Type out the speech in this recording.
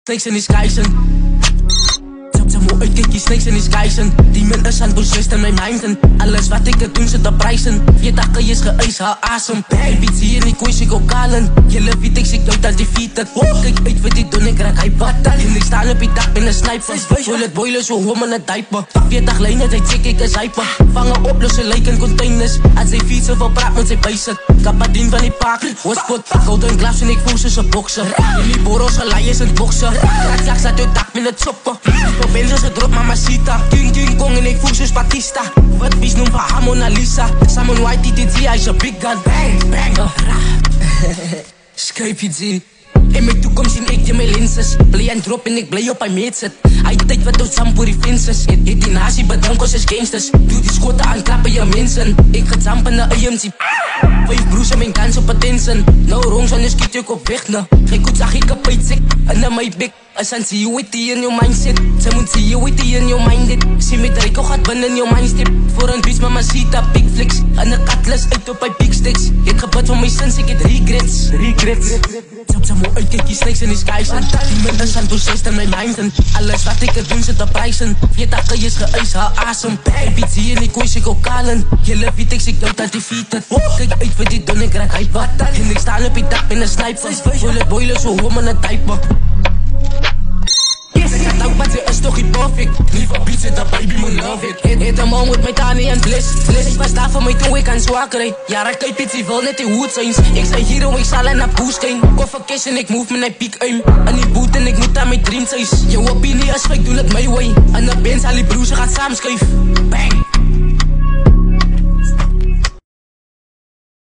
Snakes in die skies en Mo uitkijk die snakes in die skies en die min is aan possessed in my mind en alles wat ek doen sit op prijs en weet ek jy is geëis haar asem en biet hier in die koeis ek ook kalen jylle weet ek sê jou dan defeated kyk uit wat die doen ek raak hy batal en ek staan op die dak met een sniper toilet boiler so hom in een diaper 40 lijne die check ek is hyper vange oplosse lyk in containers as sy fiets wil praat met sy bysit kapadien van die park hospot golden gloves en ek voel soos een bokser en die borrels gelei is in bokser raak dat jou dak met een chopper Benzo's gedrop mamacita King Kong en ek voel soos Batista Wat bies noem vir Mona Lisa Simon White TTT, hy is a big gun Bang, bang, Skypie G En my toekomst sien ek die my lenses Play en drop en ek bly op hy meet sit Hy tyd wat ons samp oor die fences Het die nasie bedank ons is gangsters Doe die skote aan klappe jou mensen Ek gesamp in die AMC 5 broers en mijn kans op attention Nou rongs en jy skiet jou kop weg nou Gij koet zag ek op uitsek En in my bek As aan see you with die in jou mindset Sy moet see you with die in jou minded Sê met Rico gaat binnen jou mindstep Voor een beast mamacita, big flicks En een katlis uit op my big sticks Het gebid van my sins, ek het regrets Sy moet uitkijk die snakes in die skies en die min is aan possessed in my mind en alles wat ek doen sit op prijs en weet ek jy is geëis haar asem en biet hier in die koeis ek ook kalen jylle weet ek sê jou dan defeated kyk uit wat die doen ek raak hy batal en ek staan op die dak met een sniper toilet boiler so hom in een diaper Ek dank wat sy is toch nie perfect Liever beats het, dat baby moet love it Het een man met my tanie en bliss Ek was daar vir my toe ek aan swak rijd Ja, raak kyk iets, die wil net die hoed zijn Ek sê hier en ek sal in een boost skyn Koffer cash en ek move met my piek aim In die boot en ek moet aan my dreams huis Jou opinie is, ek doen het my way In die band sal die broers gaat saamskuif Bang